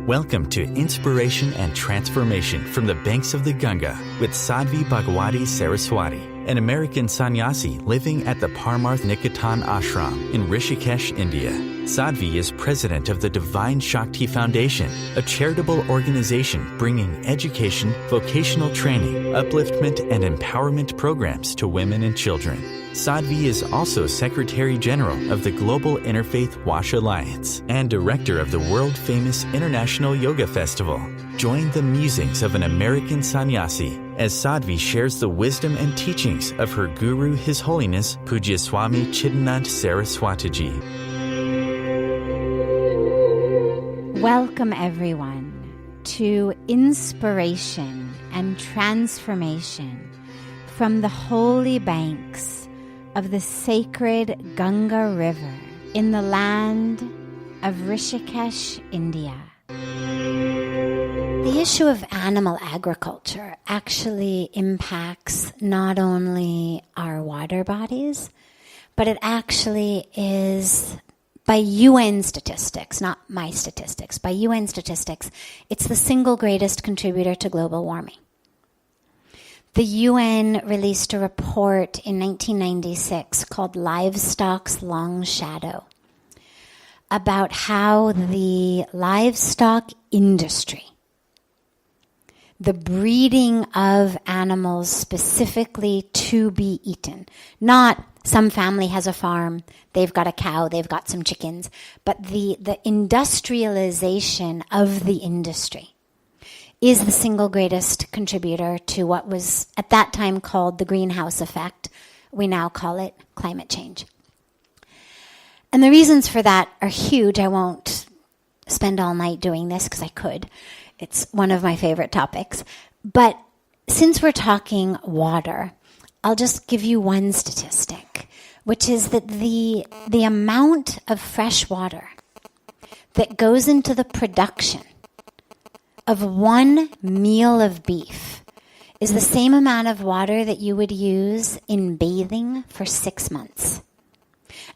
Welcome to Inspiration and Transformation from the Banks of the Ganga with Sadhvi Bhagawati Saraswati, an American sannyasi living at the Parmarth Niketan ashram in Rishikesh, India. Sadhvi is president of the Divine Shakti Foundation, a charitable organization bringing education, vocational training, upliftment, and empowerment programs to women and children. Sadhvi is also Secretary General of the Global Interfaith Wash Alliance and Director of the world-famous International Yoga Festival. Join the musings of an American sannyasi as Sadhvi shares the wisdom and teachings of her guru, His Holiness Pujya Swami Chidanand Saraswatiji. Welcome, everyone, to Inspiration and Transformation from the holy banks of the sacred Ganga River in the land of Rishikesh, India. The issue of animal agriculture actually impacts not only our water bodies, but it actually is, by UN statistics, not my statistics, by UN statistics, it's the single greatest contributor to global warming. The UN released a report in 1996 called Livestock's Long Shadow about how the livestock industry, the breeding of animals specifically to be eaten, not some family has a farm, they've got a cow, they've got some chickens, but the industrialization of the industry is the single greatest contributor to what was at that time called the greenhouse effect. We now call it climate change. And the reasons for that are huge. I won't spend all night doing this because I could. It's one of my favorite topics. But since we're talking water, I'll just give you one statistic, which is that the amount of fresh water that goes into the production of one meal of beef is the same amount of water that you would use in bathing for 6 months.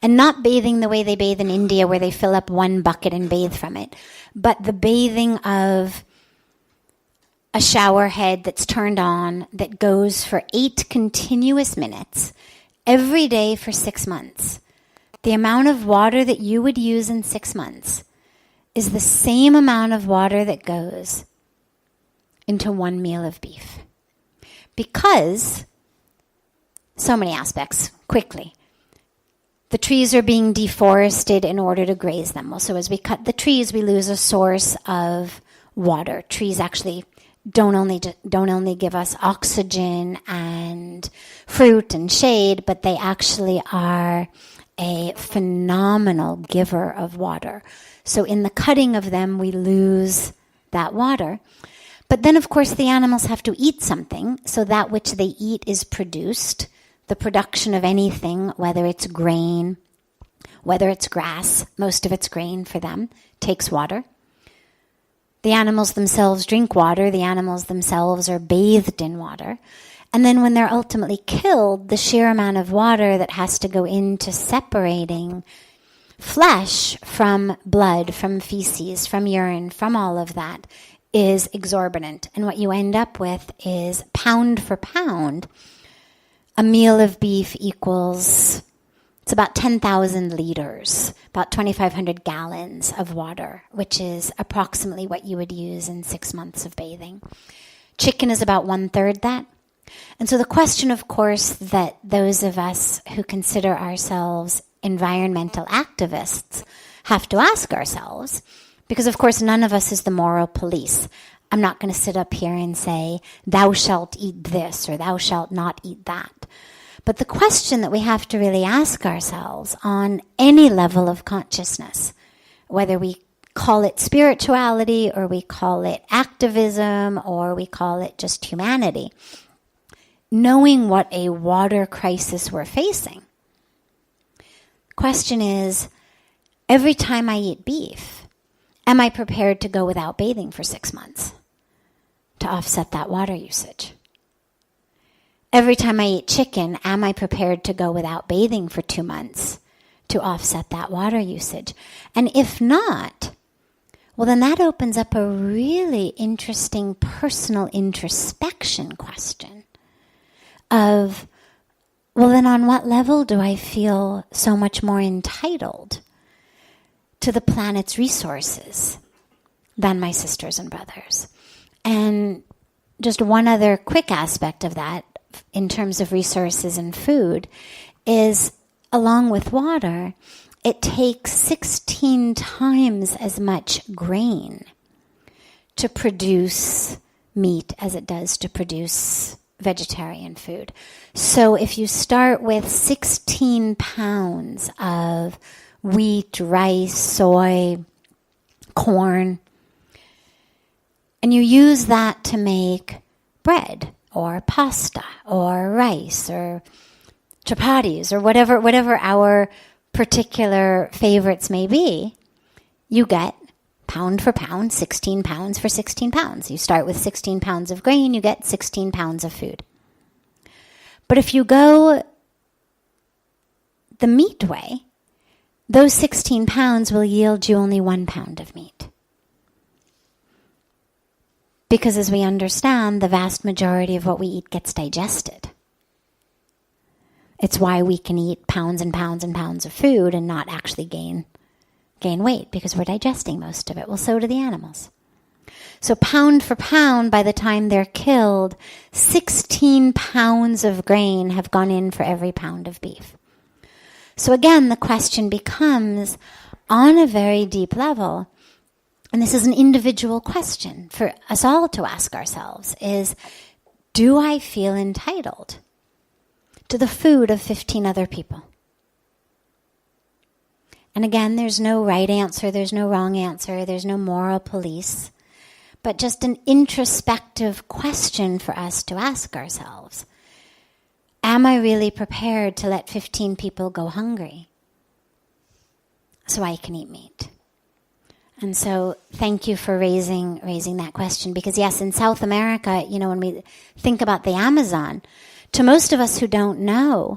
And not bathing the way they bathe in India where they fill up one bucket and bathe from it, but the bathing of a shower head that's turned on that goes for 8 continuous minutes every day for 6 months. The amount of water that you would use in 6 months is the same amount of water that goes into one meal of beef. Because, so many aspects, quickly. The trees are being deforested in order to graze them. Also, as we cut the trees, we lose a source of water. Trees actually don't only give us oxygen and fruit and shade, but they actually are a phenomenal giver of water. So in the cutting of them, we lose that water. But then, of course, the animals have to eat something, so that which they eat is produced. The production of anything, whether it's grain, whether it's grass, most of it's grain for them, takes water. The animals themselves drink water. The animals themselves are bathed in water. And then when they're ultimately killed, the sheer amount of water that has to go into separating flesh from blood, from feces, from urine, from all of that is exorbitant. And what you end up with is, pound for pound, a meal of beef equals, it's about 10,000 liters, about 2,500 gallons of water, which is approximately what you would use in 6 months of bathing. Chicken is about 1/3 that. And so the question, of course, that those of us who consider ourselves environmental activists have to ask ourselves, because of course none of us is the moral police. I'm not going to sit up here and say, thou shalt eat this or thou shalt not eat that. But the question that we have to really ask ourselves on any level of consciousness, whether we call it spirituality or we call it activism or we call it just humanity, knowing what a water crisis we're facing. Question is, every time I eat beef, am I prepared to go without bathing for 6 months to offset that water usage? Every time I eat chicken, am I prepared to go without bathing for 2 months to offset that water usage? And if not, Well, then that opens up a really interesting personal introspection question of, well, then on what level do I feel so much more entitled to the planet's resources than my sisters and brothers? And just one other quick aspect of that in terms of resources and food is, along with water, it takes 16 times as much grain to produce meat as it does to produce vegetarian food. So if you start with 16 pounds of wheat, rice, soy, corn, and you use that to make bread or pasta or rice or chapatis or whatever our particular favorites may be, you get pound for pound, 16 pounds for 16 pounds. You start with 16 pounds of grain, you get 16 pounds of food. But if you go the meat way, those 16 pounds will yield you only 1 pound of meat. Because as we understand, the vast majority of what we eat gets digested. It's why we can eat pounds and pounds and pounds of food and not actually gain weight, because we're digesting most of it. Well, so do the animals. So pound for pound, by the time they're killed, 16 pounds of grain have gone in for every pound of beef. So again, the question becomes, on a very deep level, and this is an individual question for us all to ask ourselves, is, do I feel entitled to the food of 15 other people? And again, there's no right answer, there's no wrong answer, there's no moral police, but just an introspective question for us to ask ourselves. Am I really prepared to let 15 people go hungry so I can eat meat? And so thank you for raising that question, because yes, in South America, when we think about the Amazon, to most of us who don't know,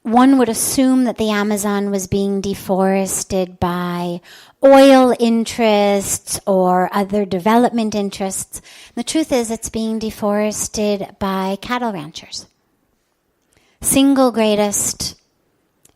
one would assume that the Amazon was being deforested by oil interests or other development interests. The truth is, it's being deforested by cattle ranchers. Single greatest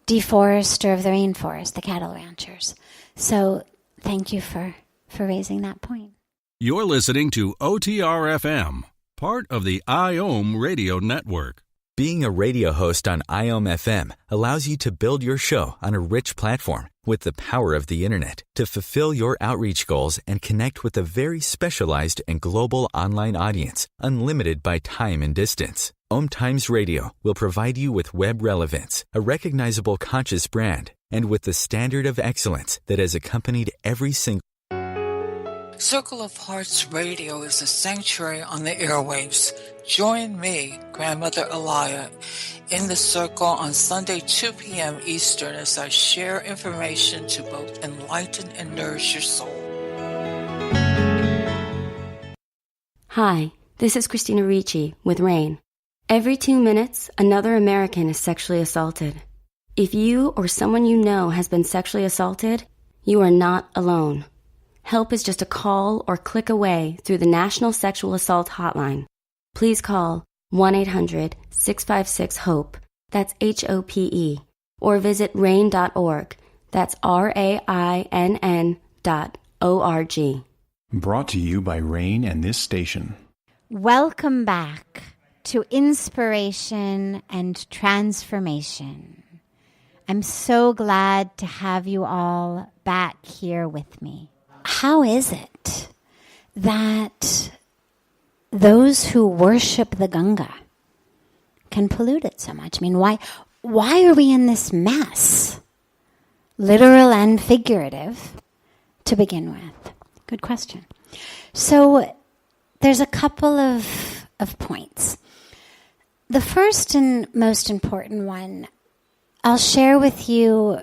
deforester of the rainforest, the cattle ranchers. So thank you for raising that point. You're listening to OTR-FM, part of the IOM radio network. Being a radio host on IOM FM allows you to build your show on a rich platform with the power of the internet to fulfill your outreach goals and connect with a very specialized and global online audience, unlimited by time and distance. OMTimes Radio will provide you with web relevance, a recognizable conscious brand, and with the standard of excellence that has accompanied every single Circle of Hearts Radio is a sanctuary on the airwaves. Join me, Grandmother Alaya, in the circle on Sunday, 2 p.m. Eastern, as I share information to both enlighten and nourish your soul. Hi, this is Christina Ricci with RAIN. Every 2 minutes, another American is sexually assaulted. If you or someone you know has been sexually assaulted, you are not alone. Help is just a call or click away through the National Sexual Assault Hotline. Please call 1-800-656-HOPE, that's HOPE, or visit RAIN.org, that's RAINN.org. Brought to you by RAIN and this station. Welcome back to Inspiration and Transformation. I'm so glad to have you all back here with me. How is it that those who worship the Ganga can pollute it so much? I mean, why are we in this mess? Literal and figurative, to begin with. Good question. So there's a couple of points. The first and most important one, I'll share with you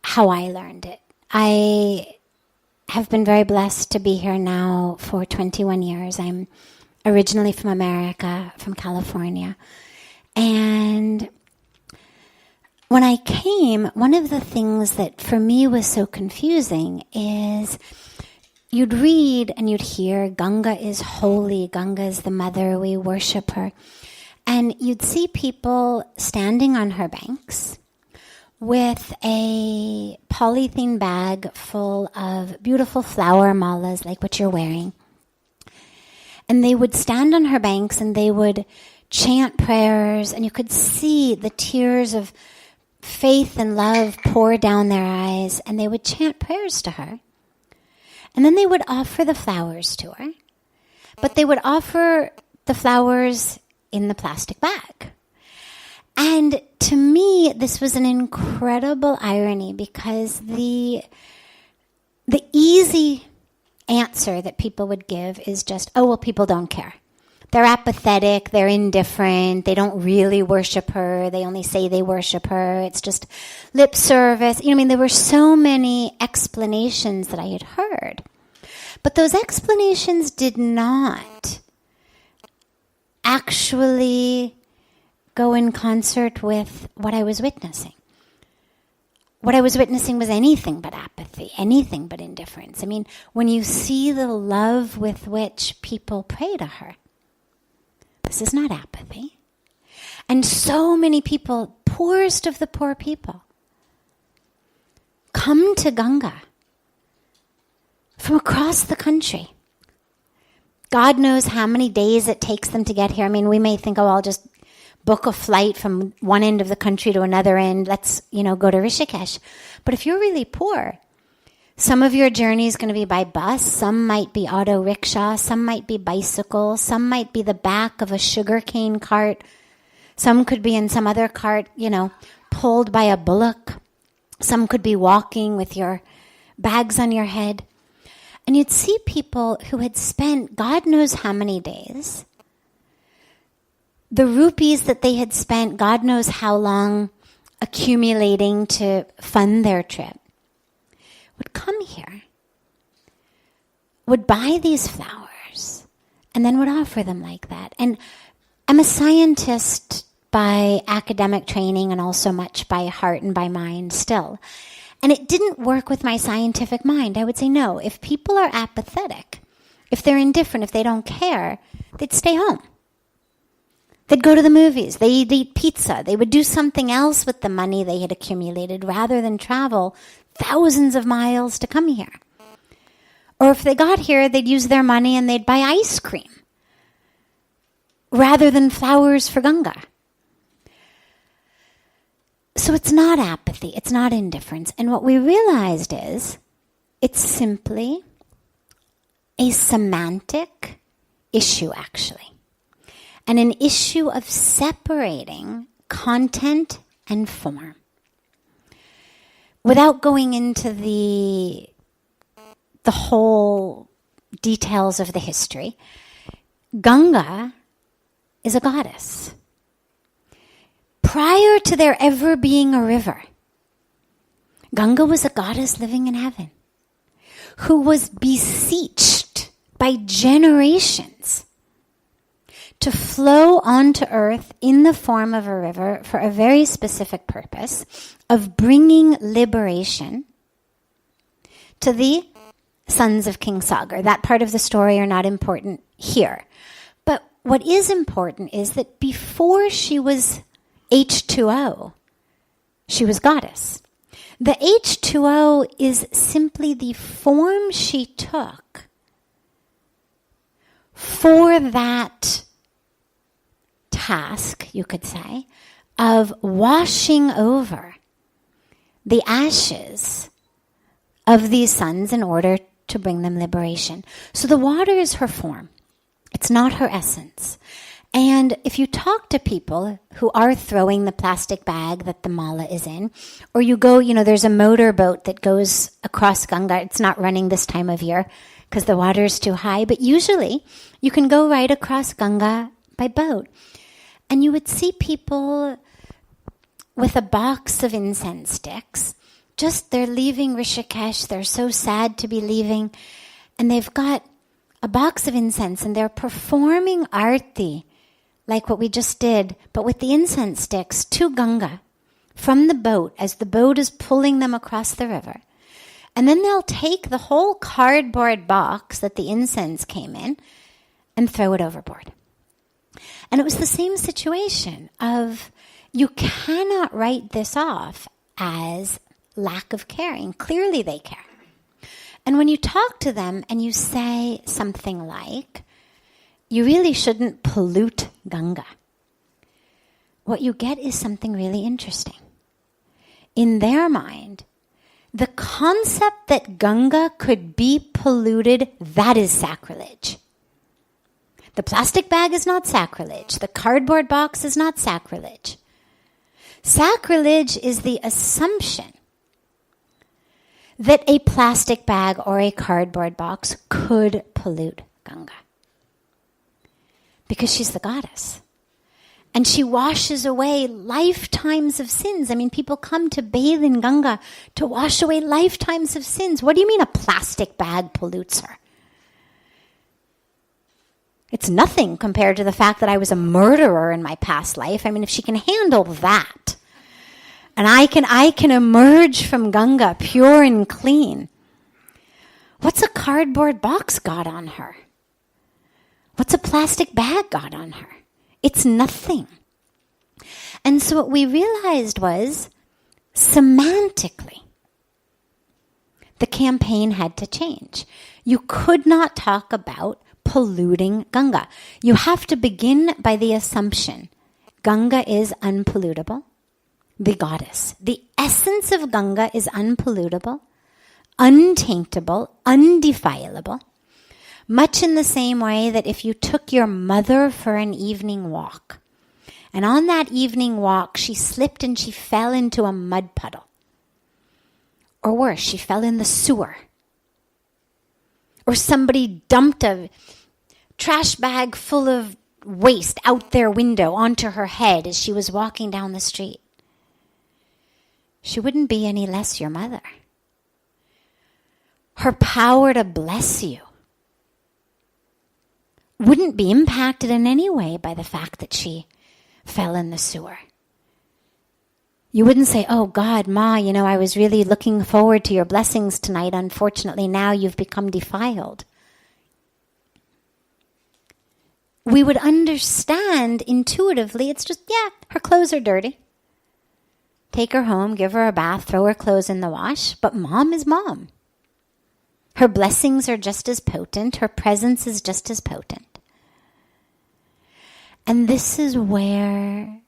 how I learned it. I have been very blessed to be here now for 21 years. I'm originally from America, from California. And when I came, one of the things that for me was so confusing is you'd read and you'd hear Ganga is holy, Ganga is the mother, we worship her. And you'd see people standing on her banks with a polythene bag full of beautiful flower malas like what you're wearing. And they would stand on her banks and they would chant prayers, and you could see the tears of faith and love pour down their eyes, and they would chant prayers to her. And then they would offer the flowers to her, but they would offer the flowers in the plastic bag. And to me, this was an incredible irony, because the easy answer that people would give is just, oh, well, people don't care. They're apathetic, they're indifferent, they don't really worship her, they only say they worship her, it's just lip service. There were so many explanations that I had heard. But those explanations did not actually go in concert with what I was witnessing. What I was witnessing was anything but apathy, anything but indifference. When you see the love with which people pray to her, this is not apathy. And so many people, poorest of the poor people, come to Ganga from across the country. God knows how many days it takes them to get here. We may think, oh, I'll just book a flight from one end of the country to another end. Let's, go to Rishikesh. But if you're really poor, some of your journey is going to be by bus. Some might be auto rickshaw. Some might be bicycle. Some might be the back of a sugarcane cart. Some could be in some other cart, pulled by a bullock. Some could be walking with your bags on your head. And you'd see people who had spent God knows how many days. The rupees that they had spent, God knows how long, accumulating to fund their trip, would come here, would buy these flowers, and then would offer them like that. And I'm a scientist by academic training and also much by heart and by mind still. And it didn't work with my scientific mind. I would say, no, if people are apathetic, if they're indifferent, if they don't care, they'd stay home. They'd go to the movies. They'd eat pizza. They would do something else with the money they had accumulated rather than travel thousands of miles to come here. Or if they got here, they'd use their money and they'd buy ice cream rather than flowers for Ganga. So it's not apathy. It's not indifference. And what we realized is it's simply a semantic issue, actually. And an issue of separating content and form. Without going into the whole details of the history, Ganga is a goddess. Prior to there ever being a river, Ganga was a goddess living in heaven who was beseeched by generations to flow onto earth in the form of a river for a very specific purpose of bringing liberation to the sons of King Sagar. That part of the story are not important here. But what is important is that before she was H2O, she was goddess. The H2O is simply the form she took for that task, you could say, of washing over the ashes of these sons in order to bring them liberation. So the water is her form. It's not her essence. And if you talk to people who are throwing the plastic bag that the mala is in, or you go, there's a motorboat that goes across Ganga. It's not running this time of year because the water is too high, but usually you can go right across Ganga by boat. And you would see people with a box of incense sticks. They're leaving Rishikesh. They're so sad to be leaving. And they've got a box of incense and they're performing arti, like what we just did, but with the incense sticks to Ganga from the boat as the boat is pulling them across the river. And then they'll take the whole cardboard box that the incense came in and throw it overboard. And it was the same situation of, you cannot write this off as lack of caring. Clearly they care. And when you talk to them and you say something like, you really shouldn't pollute Ganga, what you get is something really interesting. In their mind, the concept that Ganga could be polluted, that is sacrilege. The plastic bag is not sacrilege. The cardboard box is not sacrilege. Sacrilege is the assumption that a plastic bag or a cardboard box could pollute Ganga. Because she's the goddess. And she washes away lifetimes of sins. I mean, people come to bathe in Ganga to wash away lifetimes of sins. What do you mean a plastic bag pollutes her? It's nothing compared to the fact that I was a murderer in my past life. I mean, if she can handle that, and I can emerge from Ganga pure and clean, what's a cardboard box got on her? What's a plastic bag got on her? It's nothing. And so what we realized was, semantically, the campaign had to change. You could not talk about polluting Ganga. You have to begin by the assumption Ganga is unpollutable, the goddess. The essence of Ganga is unpollutable, untaintable, undefilable. Much in the same way that if you took your mother for an evening walk, and on that evening walk she slipped and she fell into a mud puddle, or worse, she fell in the sewer, or somebody dumped a trash bag full of waste out their window onto her head as she was walking down the street, she wouldn't be any less your mother. Her power to bless you wouldn't be impacted in any way by the fact that she fell in the sewer. You wouldn't say, oh God, Ma, I was really looking forward to your blessings tonight. Unfortunately, now you've become defiled. We would understand intuitively, it's just, her clothes are dirty. Take her home, give her a bath, throw her clothes in the wash. But Mom is Mom. Her blessings are just as potent. Her presence is just as potent. And this is where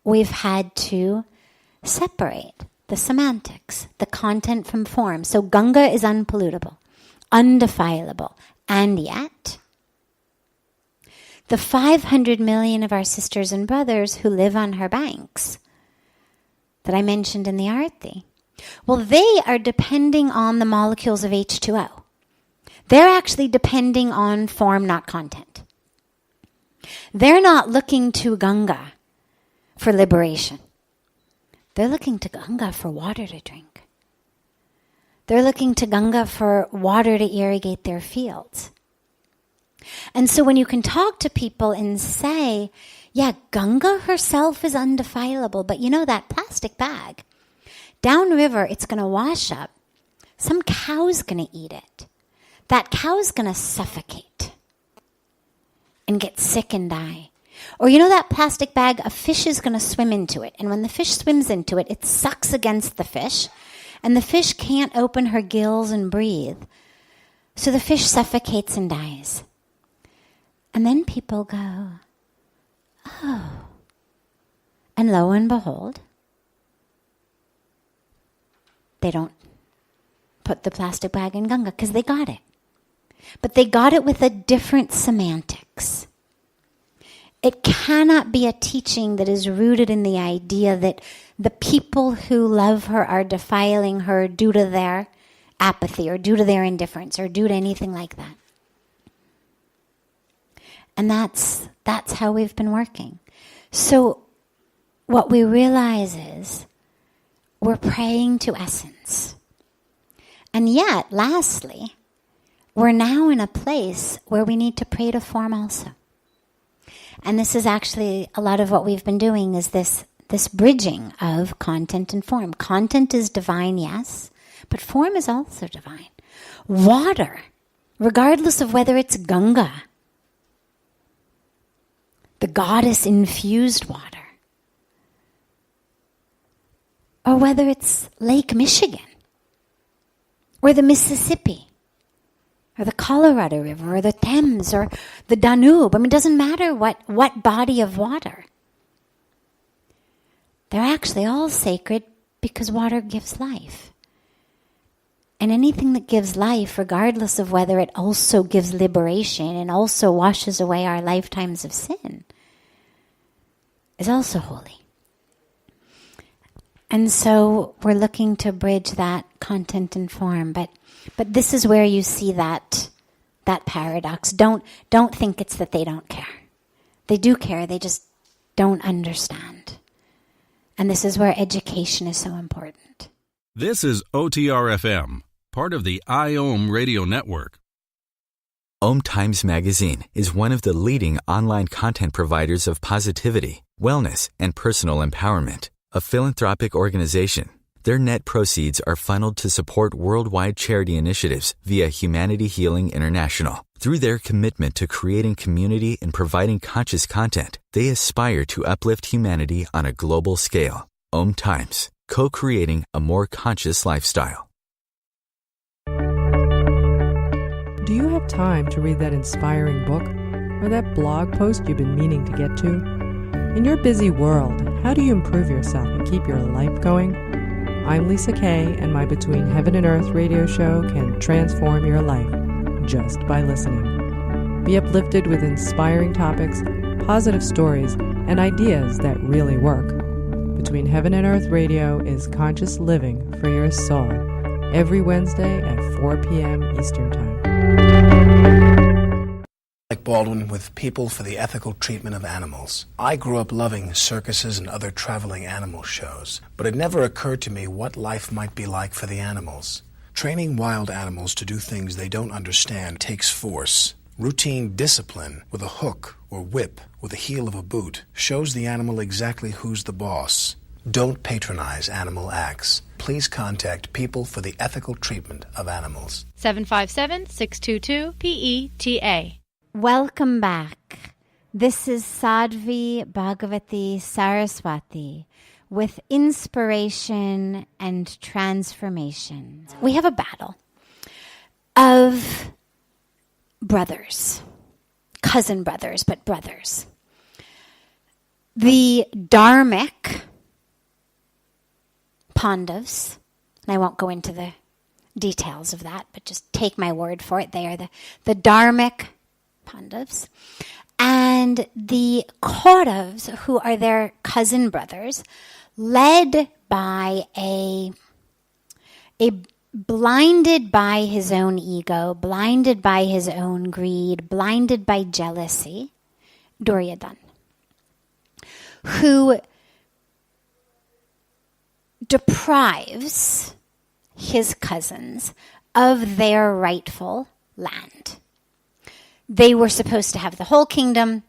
we've had to separate the semantics, the content from form. So Ganga is unpollutable, undefilable, and yet the 500 million of our sisters and brothers who live on her banks that I mentioned in the Arati, well, they are depending on the molecules of H2O. They're actually depending on form, not content. They're not looking to Ganga for liberation. They're looking to Ganga for water to drink. They're looking to Ganga for water to irrigate their fields. And so when you can talk to people and say, Ganga herself is undefilable, but that plastic bag, downriver, it's going to wash up. Some cow's going to eat it. That cow's going to suffocate and get sick and die. Or that plastic bag, a fish is going to swim into it. And when the fish swims into it, it sucks against the fish. And the fish can't open her gills and breathe. So the fish suffocates and dies. And then people go, oh. And lo and behold, they don't put the plastic bag in Ganga because they got it. But they got it with a different semantics. It cannot be a teaching that is rooted in the idea that the people who love her are defiling her due to their apathy or due to their indifference or due to anything like that. And that's how we've been working. So what we realize is we're praying to essence. And yet, lastly, we're now in a place where we need to pray to form also. And this is actually a lot of what we've been doing is this this bridging of content and form. Content is divine, yes, but form is also divine. Water, regardless of whether it's Ganga, the goddess-infused water, or whether it's Lake Michigan, or the Mississippi, or the Colorado River, or the Thames, or the Danube. I mean, it doesn't matter what body of water. They're actually all sacred because water gives life. And anything that gives life, regardless of whether it also gives liberation and also washes away our lifetimes of sin, is also holy. And so we're looking to bridge that content and form, but this is where you see that paradox. Don't think it's that they don't care. They do care, they just don't understand. And this is where education is so important. This is OTRFM, part of the IOM radio network. OMTimes magazine is one of the leading online content providers of positivity, wellness, and personal empowerment. A philanthropic organization, their net proceeds are funneled to support worldwide charity initiatives via Humanity Healing International. Through their commitment to creating community and providing conscious content, they aspire to uplift humanity on a global scale. OMTimes, co-creating a more conscious lifestyle. Do you have time to read that inspiring book or that blog post you've been meaning to get to? In your busy world, how do you improve yourself and keep your life going? I'm Lisa Kay, and my Between Heaven and Earth radio show can transform your life just by listening. Be uplifted with inspiring topics, positive stories, and ideas that really work. Between Heaven and Earth radio is conscious living for your soul, every Wednesday at 4 p.m. Eastern Time. Baldwin with People for the Ethical Treatment of Animals. I grew up loving circuses and other traveling animal shows, but it never occurred to me what life might be like for the animals. Training wild animals to do things they don't understand takes force. Routine discipline with a hook or whip with the heel of a boot shows the animal exactly who's the boss. Don't patronize animal acts. Please contact People for the Ethical Treatment of Animals. 757-622-PETA. Welcome back. This is Sadhvi Bhagawati Saraswati with inspiration and transformation. We have a battle of brothers, cousin brothers, but brothers. The Dharmic Pandavas, and I won't go into the details of that, but just take my word for it. They are the Dharmic Pandavas, and the Kauravas, who are their cousin brothers, led by a blinded by his own ego, blinded by his own greed, blinded by jealousy, Duryodhana, who deprives his cousins of their rightful land. They were supposed to have the whole kingdom.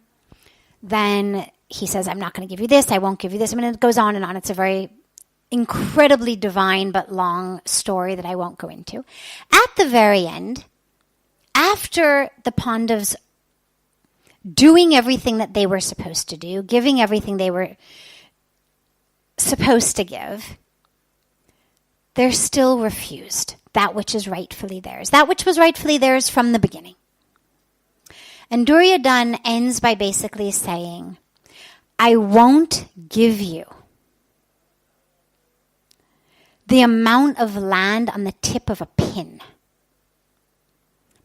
Then he says, I'm not going to give you this. I won't give you this. I mean, it goes on and on. It's a very incredibly divine but long story that I won't go into. At the very end, after the Pandavas doing everything that they were supposed to do, giving everything they were supposed to give, they're still refused that which is rightfully theirs, that which was rightfully theirs from the beginning. And Duryodhana ends by basically saying, I won't give you the amount of land on the tip of a pin.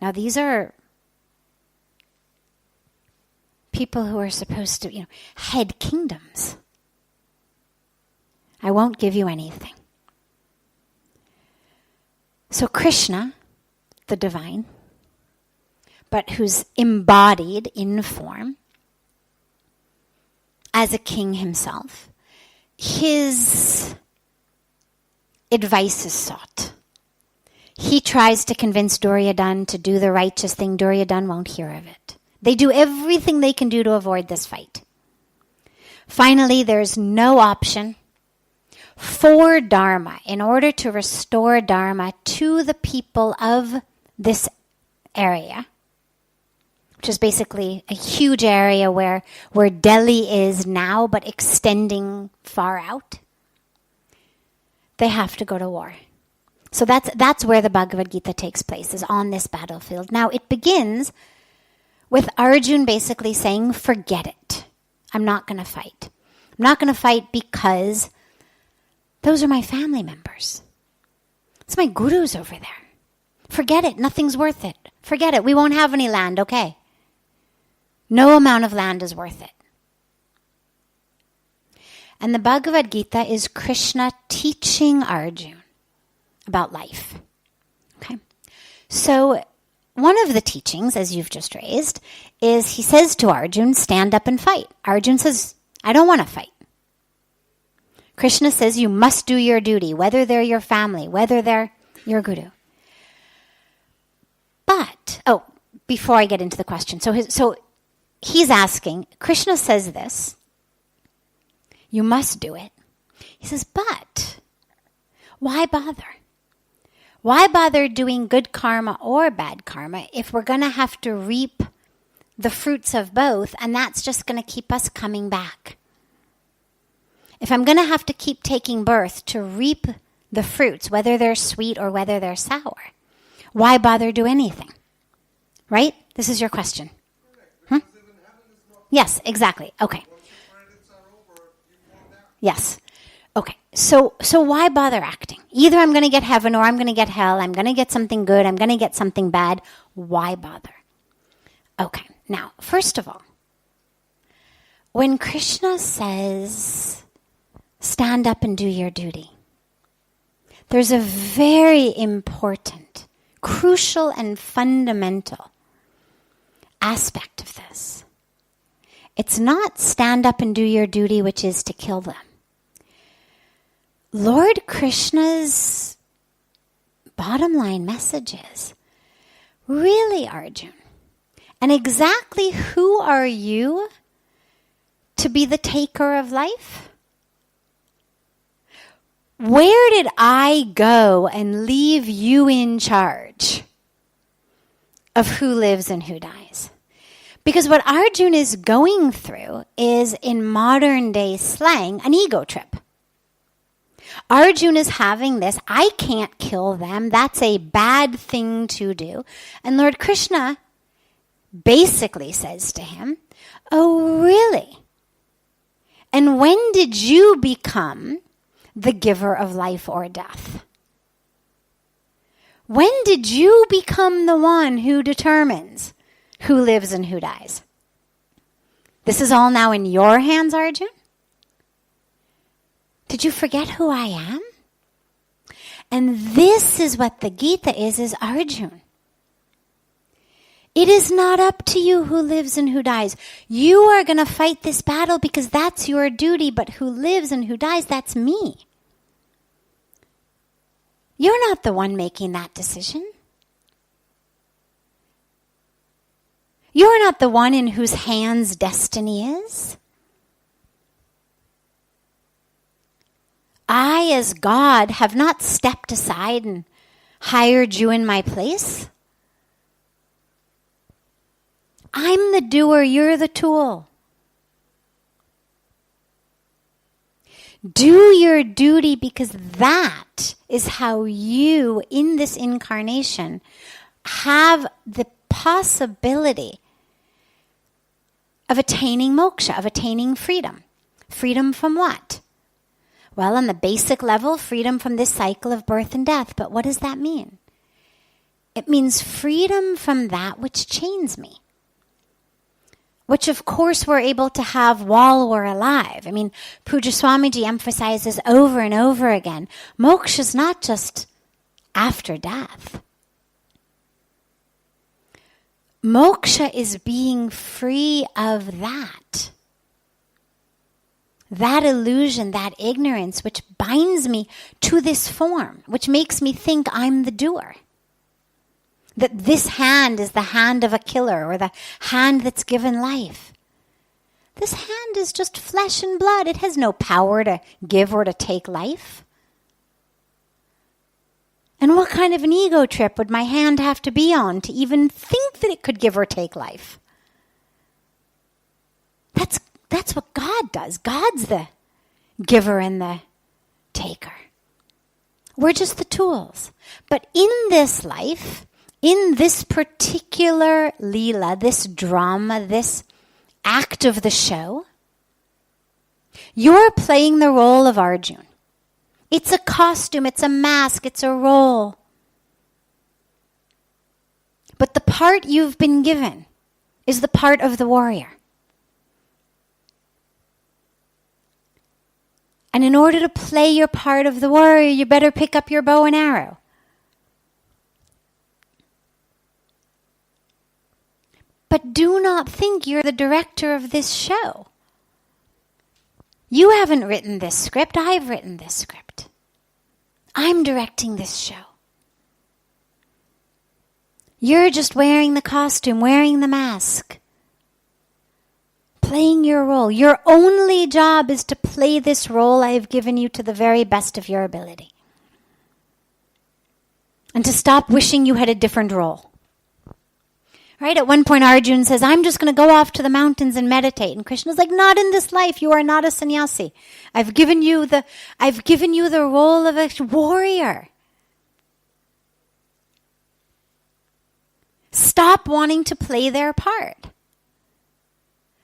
Now, these are people who are supposed to, head kingdoms. I won't give you anything. So Krishna, the divine, but who's embodied in form as a king himself, his advice is sought. He tries to convince Duryodhana to do the righteous thing. Duryodhana won't hear of it. They do everything they can do to avoid this fight. Finally, there's no option for Dharma, in order to restore Dharma to the people of this area, which is basically a huge area where Delhi is now, but extending far out. They have to go to war. So that's where the Bhagavad Gita takes place, is on this battlefield. Now, it begins with Arjuna basically saying, forget it. I'm not going to fight. I'm not going to fight because those are my family members. It's my gurus over there. Forget it. Nothing's worth it. Forget it. We won't have any land, okay? No amount of land is worth it. And the Bhagavad Gita is Krishna teaching Arjuna about life. Okay? So one of the teachings, as you've just raised, is he says to Arjuna, stand up and fight. Arjuna says, I don't want to fight. Krishna says you must do your duty, whether they're your family, whether they're your guru. But, before I get into the question, so he's asking, Krishna says this, you must do it. He says, but why bother? Why bother doing good karma or bad karma if we're going to have to reap the fruits of both, and that's just going to keep us coming back? If I'm going to have to keep taking birth to reap the fruits, whether they're sweet or whether they're sour, why bother do anything? Right? This is your question. Yes, exactly. Okay. Yes. Okay. So why bother acting? Either I'm going to get heaven or I'm going to get hell. I'm going to get something good. I'm going to get something bad. Why bother? Okay. Now, first of all, when Krishna says, stand up and do your duty, there's a very important, crucial, and fundamental aspect of this. It's not stand up and do your duty, which is to kill them. Lord Krishna's bottom line message is, really, Arjuna, and exactly who are you to be the taker of life? Where did I go and leave you in charge of who lives and who dies? Because what Arjuna is going through is, in modern day slang, an ego trip. Arjuna is having this, I can't kill them, that's a bad thing to do. And Lord Krishna basically says to him, oh really? And when did you become the giver of life or death? When did you become the one who determines who lives and who dies? This is all now in your hands, Arjuna? Did you forget who I am? And this is what the Gita is Arjuna. It is not up to you who lives and who dies. You are going to fight this battle because that's your duty, but who lives and who dies, that's me. You're not the one making that decision. You're not the one in whose hands destiny is. I, as God, have not stepped aside and hired you in my place. I'm the doer, you're the tool. Do your duty, because that is how you, in this incarnation, have the possibility of attaining moksha, of attaining freedom. Freedom from what? Well, on the basic level, freedom from this cycle of birth and death. But what does that mean? It means freedom from that which chains me, which of course we're able to have while we're alive. I mean, Pujya Swamiji emphasizes over and over again, moksha is not just after death. Moksha is being free of that illusion, that ignorance, which binds me to this form, which makes me think I'm the doer. That this hand is the hand of a killer or the hand that's given life. This hand is just flesh and blood. It has no power to give or to take life. And what kind of an ego trip would my hand have to be on to even think that it could give or take life? That's what God does. God's the giver and the taker. We're just the tools. But in this life, in this particular Leela, this drama, this act of the show, you're playing the role of Arjuna. It's a costume, it's a mask, it's a role. But the part you've been given is the part of the warrior. And in order to play your part of the warrior, you better pick up your bow and arrow. But do not think you're the director of this show. You haven't written this script, I've written this script. I'm directing this show. You're just wearing the costume, wearing the mask, playing your role. Your only job is to play this role I have given you to the very best of your ability. And to stop wishing you had a different role. Right? At one point Arjuna says, I'm just going to go off to the mountains and meditate. And Krishna's like, not in this life. You are not a sannyasi. I've given you the role of a warrior. Stop wanting to play their part.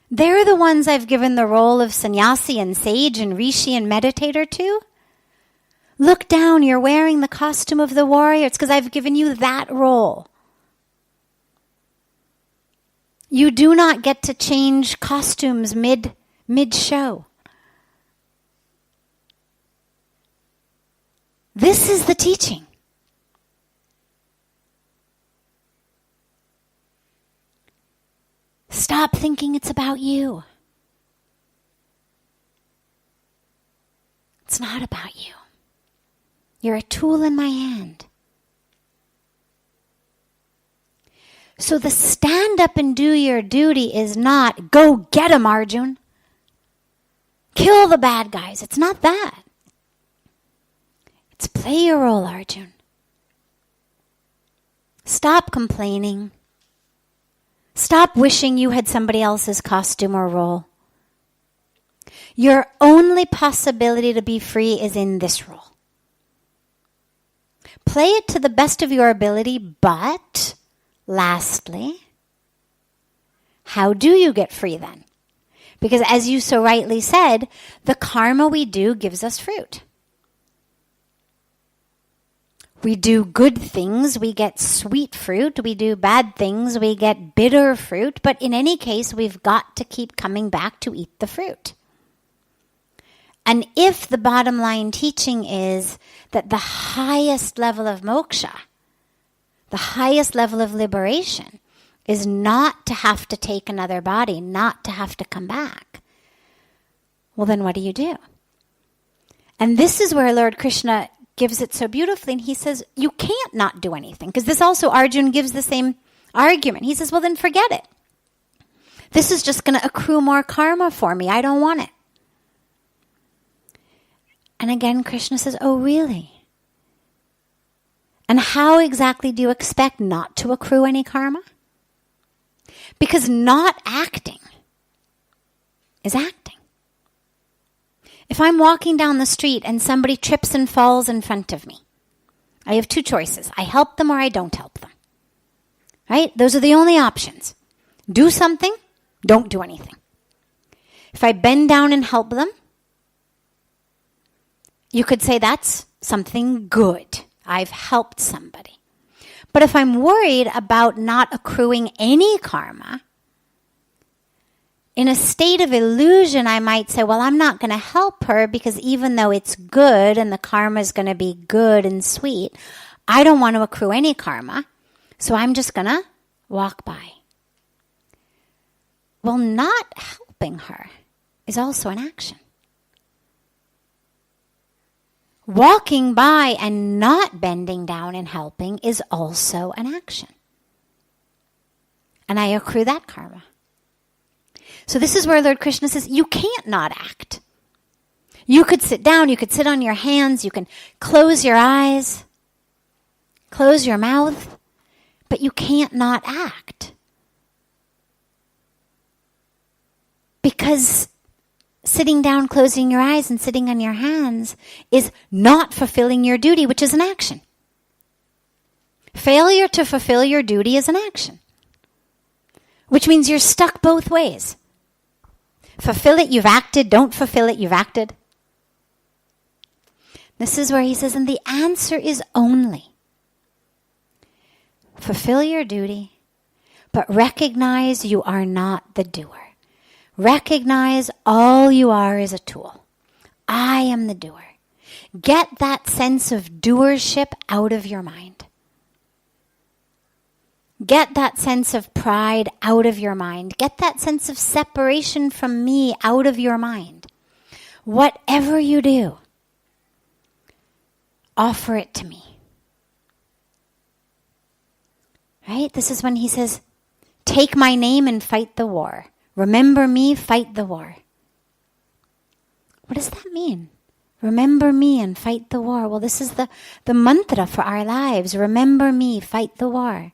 They're the ones I've given the role of sannyasi and sage and rishi and meditator to. Look down, you're wearing the costume of the warrior. It's because I've given you that role. You do not get to change costumes mid-show. This is the teaching. Stop thinking it's about you. It's not about you. You're a tool in my hand. So the stand up and do your duty is not, go get him, Arjuna. Kill the bad guys. It's not that. It's play your role, Arjuna. Stop complaining. Stop wishing you had somebody else's costume or role. Your only possibility to be free is in this role. Play it to the best of your ability, but lastly, how do you get free then? Because as you so rightly said, the karma we do gives us fruit. We do good things, we get sweet fruit. We do bad things, we get bitter fruit. But in any case, we've got to keep coming back to eat the fruit. And if the bottom line teaching is that the highest level of moksha, the highest level of liberation, is not to have to take another body, not to have to come back, well then what do you do? And this is where Lord Krishna gives it so beautifully, and he says, you can't not do anything. Because this also, Arjuna gives the same argument. He says, well then forget it. This is just going to accrue more karma for me. I don't want it. And again, Krishna says, oh really? And how exactly do you expect not to accrue any karma? Because not acting is acting. If I'm walking down the street and somebody trips and falls in front of me, I have two choices. I help them or I don't help them. Right? Those are the only options. Do something, don't do anything. If I bend down and help them, you could say that's something good. I've helped somebody. But if I'm worried about not accruing any karma, in a state of illusion, I might say, well, I'm not going to help her because even though it's good and the karma is going to be good and sweet, I don't want to accrue any karma, so I'm just going to walk by. Well, not helping her is also an action. Walking by and not bending down and helping is also an action. And I accrue that karma. So this is where Lord Krishna says, you can't not act. You could sit down, you could sit on your hands, you can close your eyes, close your mouth, but you can't not act. Because sitting down, closing your eyes, and sitting on your hands is not fulfilling your duty, which is an action. Failure to fulfill your duty is an action, which means you're stuck both ways. Fulfill it, you've acted. Don't fulfill it, you've acted. This is where he says, and the answer is only fulfill your duty, but recognize you are not the doer. Recognize all you are is a tool. I am the doer. Get that sense of doership out of your mind. Get that sense of pride out of your mind. Get that sense of separation from me out of your mind. Whatever you do, offer it to me. Right? This is when he says, take my name and fight the war. Remember me, fight the war. What does that mean? Remember me and fight the war. Well, this is the mantra for our lives. Remember me, fight the war.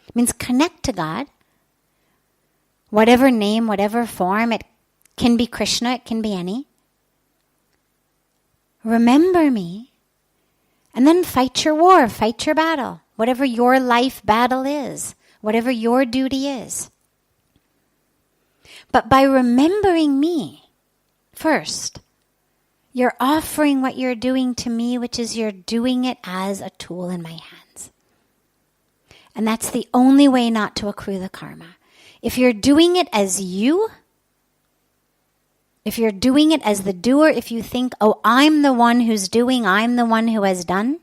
It means connect to God. Whatever name, whatever form, it can be Krishna, it can be any. Remember me, and then fight your war, fight your battle. Whatever your life battle is, whatever your duty is. But by remembering me first, you're offering what you're doing to me, which is you're doing it as a tool in my hands. And that's the only way not to accrue the karma. If you're doing it as you, if you're doing it as the doer, if you think, oh, I'm the one who's doing, I'm the one who has done,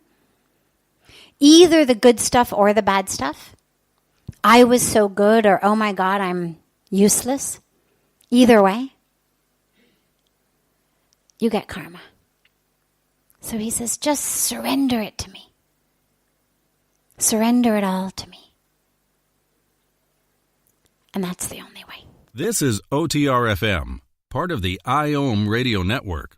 either the good stuff or the bad stuff, I was so good, or oh my God, I'm useless. Either way, you get karma. So he says, just surrender it to me. Surrender it all to me. And that's the only way. This is OTR-FM, part of the IOM radio network.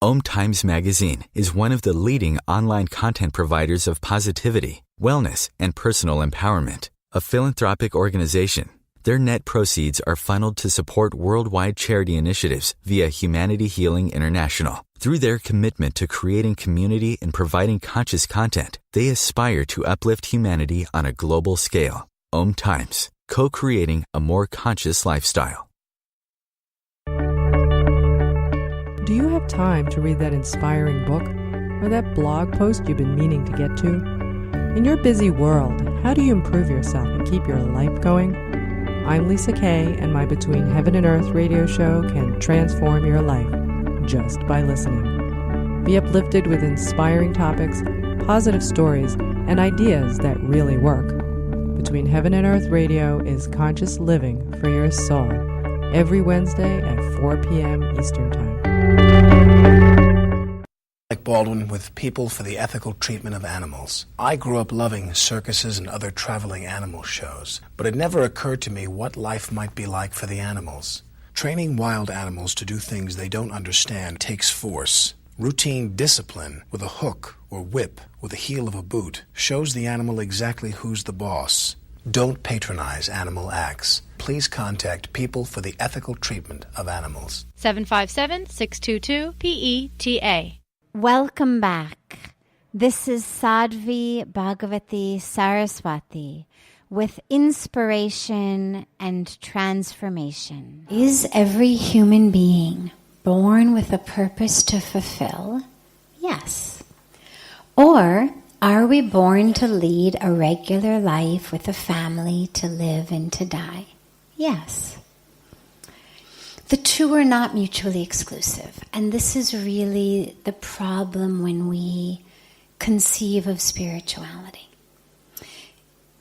OMTimes Magazine is one of the leading online content providers of positivity, wellness, and personal empowerment. A philanthropic organization, their net proceeds are funneled to support worldwide charity initiatives via Humanity Healing International. Through their commitment to creating community and providing conscious content, they aspire to uplift humanity on a global scale. OMTimes, co-creating a more conscious lifestyle. Do you have time to read that inspiring book or that blog post you've been meaning to get to? In your busy world, how do you improve yourself and keep your life going? I'm Lisa Kay, and my Between Heaven and Earth radio show can transform your life just by listening. Be uplifted with inspiring topics, positive stories, and ideas that really work. Between Heaven and Earth radio is conscious living for your soul, every Wednesday at 4 p.m. Eastern Time. Like Baldwin with People for the Ethical Treatment of Animals. I grew up loving circuses and other traveling animal shows, but it never occurred to me what life might be like for the animals. Training wild animals to do things they don't understand takes force. Routine discipline with a hook or whip with the heel of a boot shows the animal exactly who's the boss. Don't patronize animal acts. Please contact People for the Ethical Treatment of Animals. 757-622-PETA. Welcome back. This is Sadhvi Bhagawati Saraswati with inspiration and transformation. Is every human being born with a purpose to fulfill? Yes. Or are we born to lead a regular life with a family to live and to die? Yes. The two are not mutually exclusive, and this is really the problem when we conceive of spirituality,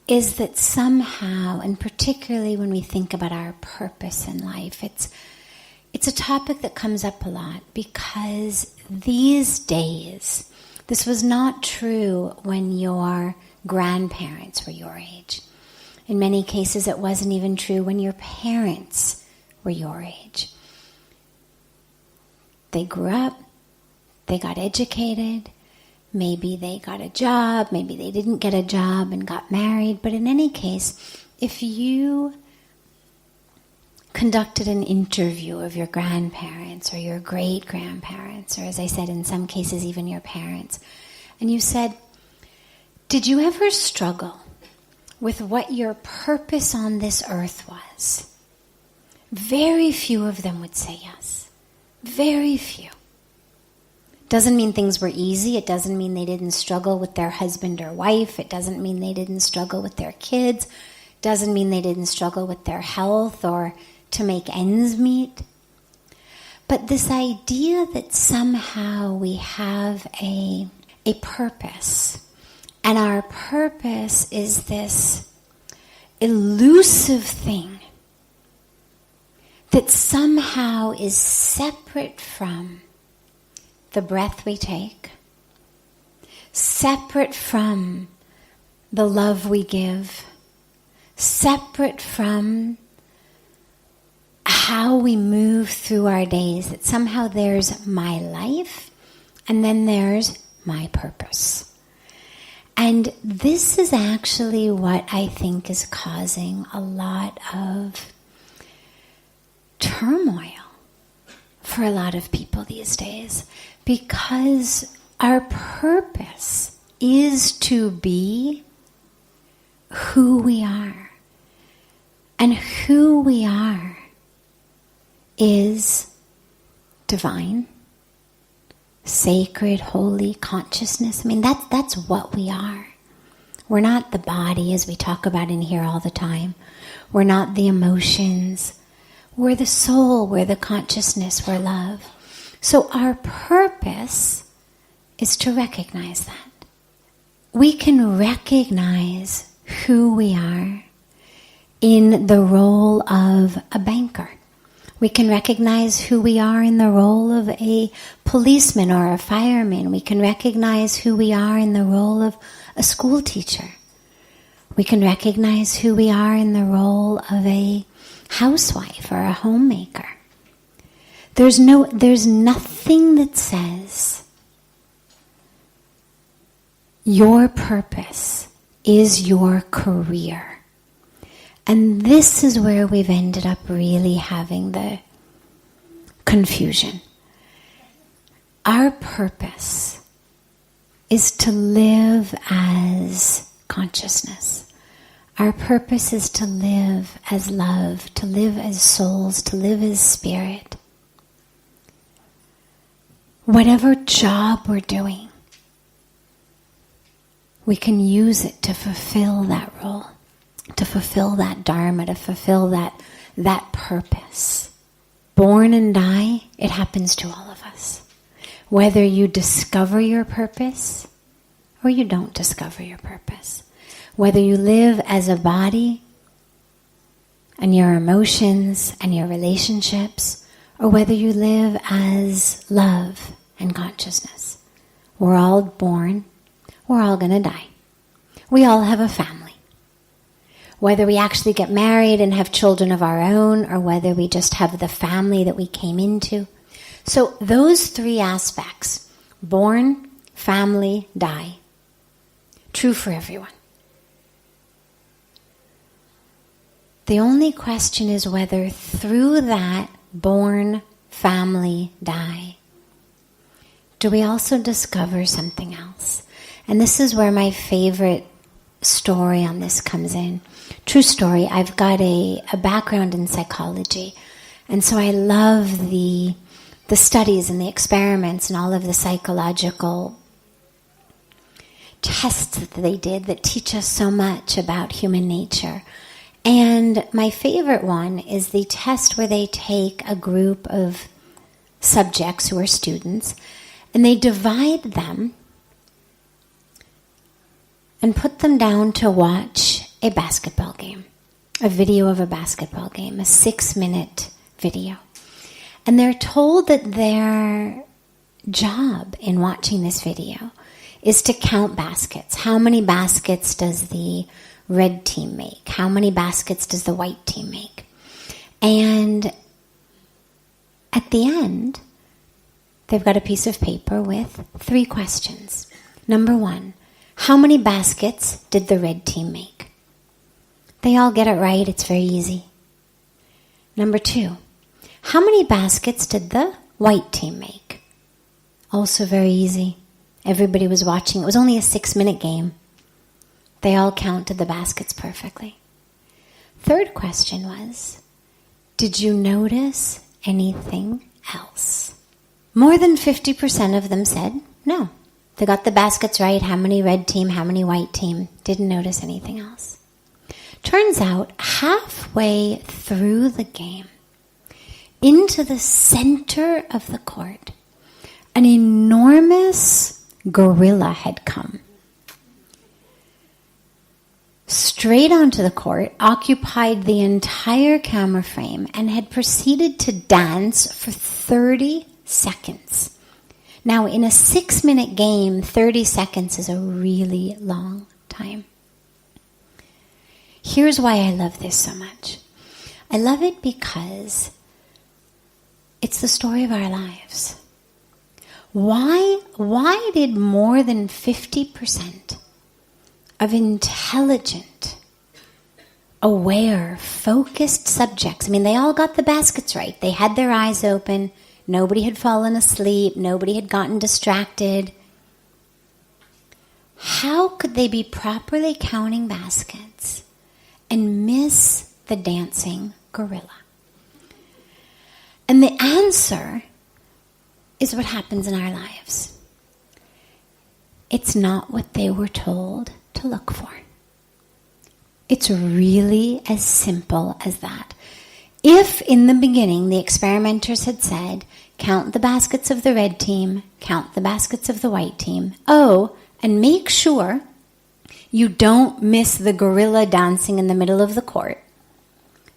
is that somehow, and particularly when we think about our purpose in life, it's a topic that comes up a lot because these days, this was not true when your grandparents were your age. In many cases, it wasn't even true when your parents were your age. They grew up, they got educated, maybe they got a job, maybe they didn't get a job and got married, but in any case, if you conducted an interview of your grandparents or your great-grandparents, or as I said, in some cases even your parents, and you said, did you ever struggle with what your purpose on this earth was? Very few of them would say yes. Very few. Doesn't mean things were easy. It doesn't mean they didn't struggle with their husband or wife. It doesn't mean they didn't struggle with their kids. Doesn't mean they didn't struggle with their health or to make ends meet. But this idea that somehow we have a purpose, and our purpose is this elusive thing that somehow is separate from the breath we take, separate from the love we give, separate from how we move through our days, that somehow there's my life and then there's my purpose. And this is actually what I think is causing a lot of turmoil for a lot of people these days, because our purpose is to be who we are. And who we are is divine, sacred, holy consciousness. I mean, that's what we are. We're not the body, as we talk about in here all the time. We're not the emotions. We're the soul, we're the consciousness, we're love. So our purpose is to recognize that. We can recognize who we are in the role of a banker. We can recognize who we are in the role of a policeman or a fireman. We can recognize who we are in the role of a school teacher. We can recognize who we are in the role of a housewife or a homemaker. There's nothing that says your purpose is your career. And this is where we've ended up really having the confusion. Our purpose is to live as consciousness. Our purpose is to live as love, to live as souls, to live as spirit. Whatever job we're doing, we can use it to fulfill that role, to fulfill that dharma, to fulfill that purpose. Born and die, it happens to all of us. Whether you discover your purpose or you don't discover your purpose. Whether you live as a body and your emotions and your relationships, or whether you live as love and consciousness. We're all born, we're all going to die. We all have a family. Whether we actually get married and have children of our own, or whether we just have the family that we came into. So those three aspects, born, family, die, true for everyone. The only question is whether through that born, family, die, do we also discover something else? And this is where my favorite story on this comes in. True story. I've got a background in psychology, and so I love the studies and the experiments and all of the psychological tests that they did that teach us so much about human nature. And my favorite one is the test where they take a group of subjects who are students and they divide them and put them down to watch a basketball game, a video of a basketball game, a 6-minute video. And they're told that their job in watching this video is to count baskets. How many baskets does the red team make? How many baskets does the white team make? And At the end, they've got a piece of paper with 3 questions. Number 1, how many baskets did the red team make? They all get it right, it's very easy. Number 2, how many baskets did the white team make? Also very easy. Everybody was watching. It was only a 6-minute game. They all counted the baskets perfectly. Third question was, did you notice anything else? More than 50% of them said no. They got the baskets right. How many red team, how many white team? Didn't notice anything else. Turns out, halfway through the game, into the center of the court, an enormous gorilla had come. Straight onto the court, occupied the entire camera frame, and had proceeded to dance for 30 seconds. Now, in a 6-minute game, 30 seconds is a really long time. Here's why I love this so much. I love it because it's the story of our lives. Why did more than 50% of intelligent, aware, focused subjects, I mean, they all got the baskets right. They had their eyes open. Nobody had fallen asleep. Nobody had gotten distracted. How could they be properly counting baskets and miss the dancing gorilla? And the answer is what happens in our lives. It's not what they were told to look for. It's really as simple as that. If in the beginning the experimenters had said, count the baskets of the red team, count the baskets of the white team, and make sure you don't miss the gorilla dancing in the middle of the court,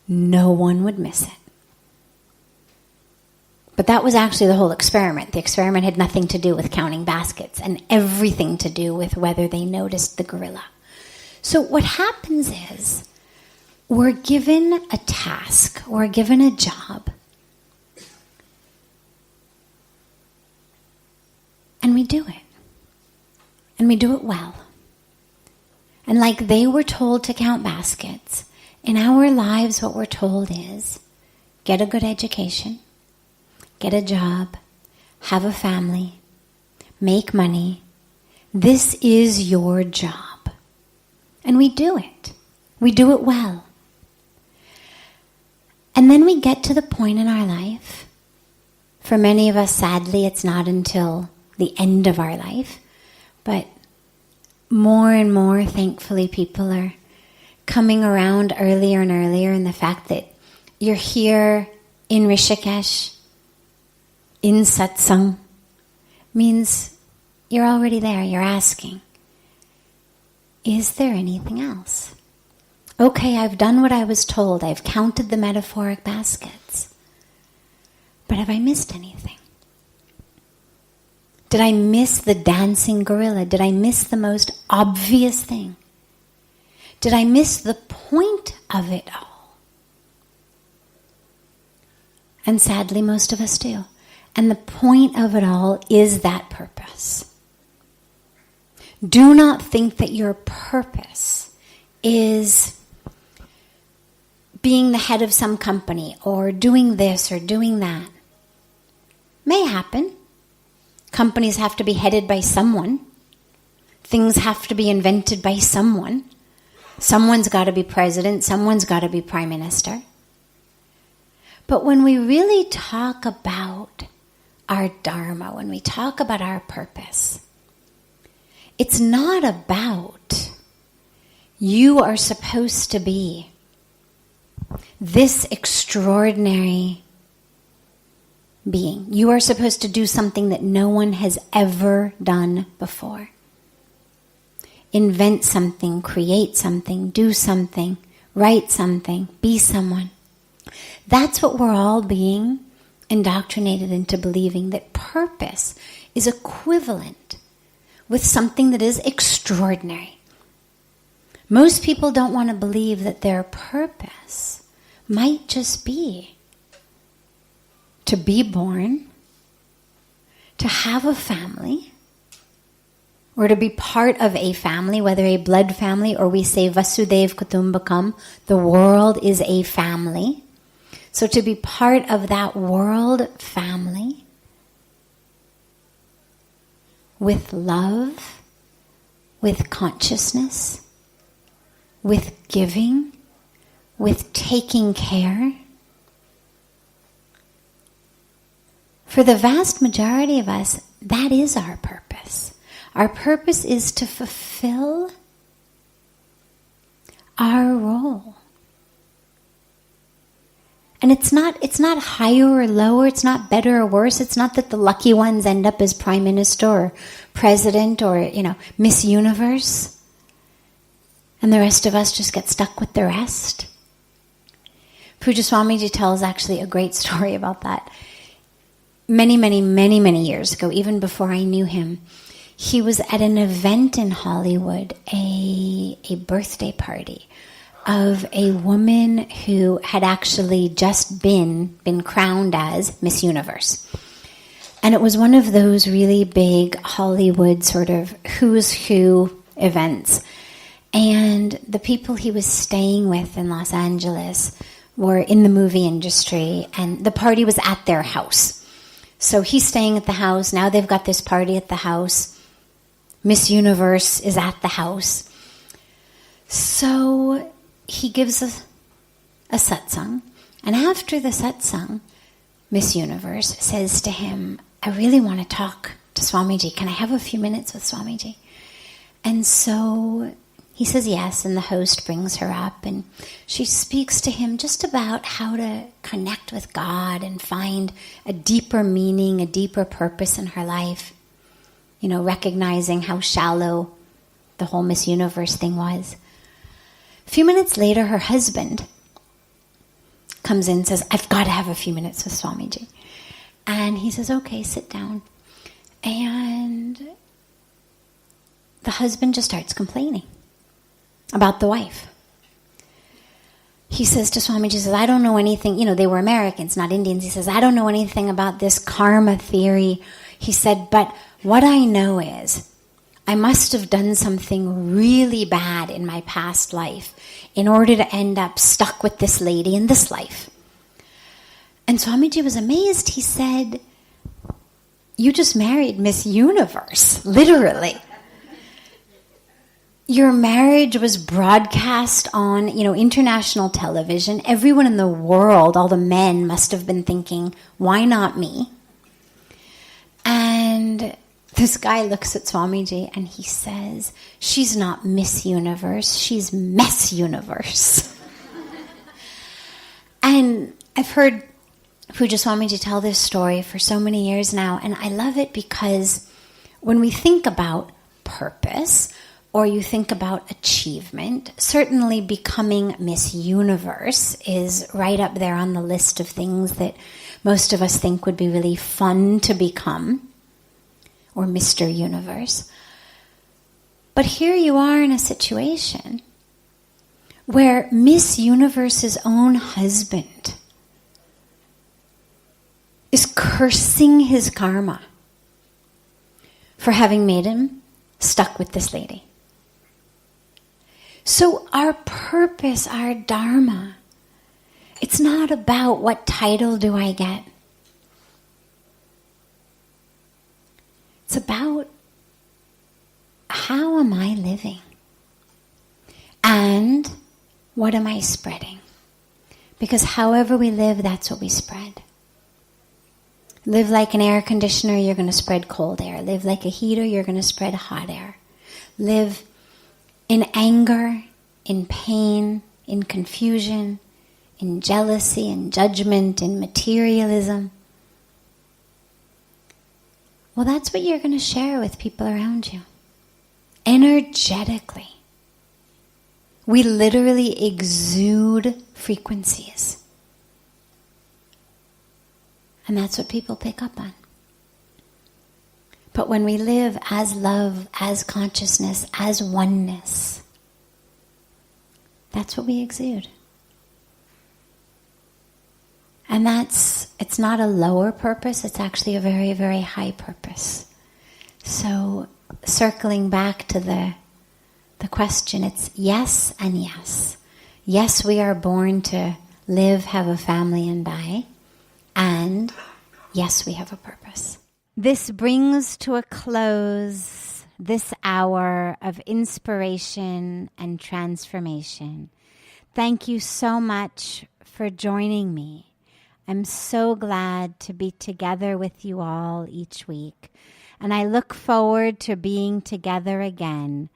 no one would miss it. But that was actually the whole experiment. The experiment had nothing to do with counting baskets and everything to do with whether they noticed the gorilla. So what happens is, we're given a task, we're given a job, and we do it. And we do it well. And like they were told to count baskets, in our lives what we're told is, get a good education, get a job, have a family, make money. This is your job. And we do it. We do it well. And then we get to the point in our life, for many of us, sadly, it's not until the end of our life, but more and more, thankfully, people are coming around earlier and earlier, and the fact that you're here in Rishikesh, in Satsang, means you're already there. You're asking, is there anything else? Okay, I've done what I was told. I've counted the metaphoric baskets. But have I missed anything? Did I miss the dancing gorilla? Did I miss the most obvious thing? Did I miss the point of it all? And sadly, most of us do. And the point of it all is that purpose. Do not think that your purpose is being the head of some company or doing this or doing that. May happen. Companies have to be headed by someone. Things have to be invented by someone. Someone's got to be president. Someone's got to be prime minister. But when we really talk about our dharma, when we talk about our purpose, it's not about you are supposed to be this extraordinary being. You are supposed to do something that no one has ever done before. Invent something, create something, do something, write something, be someone. That's what we're all being indoctrinated into believing, that purpose is equivalent with something that is extraordinary. Most people don't want to believe that their purpose might just be to be born, to have a family, or to be part of a family, whether a blood family or we say Vasudev Kutumbakam, the world is a family. So to be part of that world family with love, with consciousness, with giving, with taking care. For the vast majority of us, that is our purpose. Our purpose is to fulfill our role. And it's not higher or lower, it's not better or worse, it's not that the lucky ones end up as prime minister or president or, Miss Universe, and the rest of us just get stuck with the rest. Pujya Swamiji tells actually a great story about that. Many, many, many, many years ago, even before I knew him, he was at an event in Hollywood, a birthday party of a woman who had actually just been crowned as Miss Universe. And it was one of those really big Hollywood sort of who's who events. And the people he was staying with in Los Angeles were in the movie industry, and the party was at their house. So he's staying at the house. Now they've got this party at the house. Miss Universe is at the house. So he gives a satsang. And after the satsang, Miss Universe says to him, I really want to talk to Swamiji. Can I have a few minutes with Swamiji? And so he says yes, and the host brings her up, and she speaks to him just about how to connect with God and find a deeper meaning, a deeper purpose in her life. Recognizing how shallow the whole Miss Universe thing was. A few minutes later, her husband comes in and says, I've got to have a few minutes with Swamiji. And he says, okay, sit down. And the husband just starts complaining about the wife. He says to Swamiji, I don't know anything, they were Americans, not Indians. He says, I don't know anything about this karma theory. He said, but what I know is I must have done something really bad in my past life in order to end up stuck with this lady in this life. And Swamiji was amazed. He said, you just married Miss Universe, literally. Your marriage was broadcast on, international television. Everyone in the world, all the men must have been thinking, why not me? And this guy looks at Swamiji and he says, she's not Miss Universe, she's Mess Universe. And I've heard Pujya Swamiji tell this story for so many years now, and I love it because when we think about purpose, or you think about achievement, certainly becoming Miss Universe is right up there on the list of things that most of us think would be really fun to become, or Mr. Universe. But here you are in a situation where Miss Universe's own husband is cursing his karma for having made him stuck with this lady. So our purpose, our dharma, it's not about what title do I get. It's about how am I living? And what am I spreading? Because however we live, that's what we spread. Live like an air conditioner, you're going to spread cold air. Live like a heater, you're going to spread hot air. Live in anger, in pain, in confusion, in jealousy, in judgment, in materialism. Well, that's what you're going to share with people around you. Energetically. We literally exude frequencies. And that's what people pick up on. But when we live as love, as consciousness, as oneness, that's what we exude. And it's not a lower purpose, it's actually a very, very high purpose. So circling back to the question, it's yes and yes. Yes, we are born to live, have a family, and die. And yes, we have a purpose. This brings to a close this hour of inspiration and transformation. Thank you so much for joining me. I'm so glad to be together with you all each week. And I look forward to being together again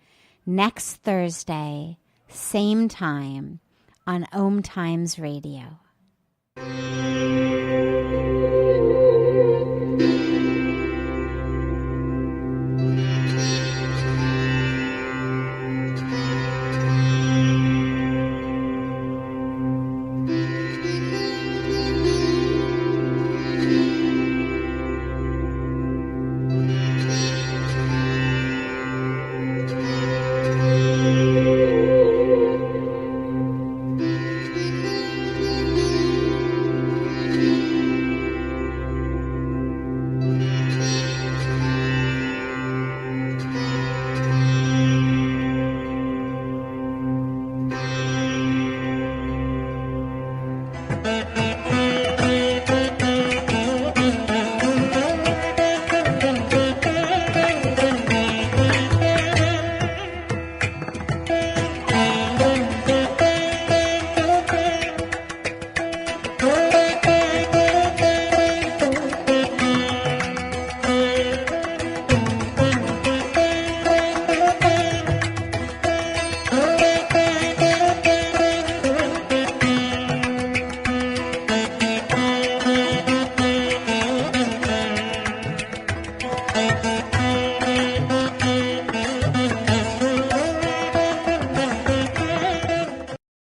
next Thursday, same time, on OMTimes Radio.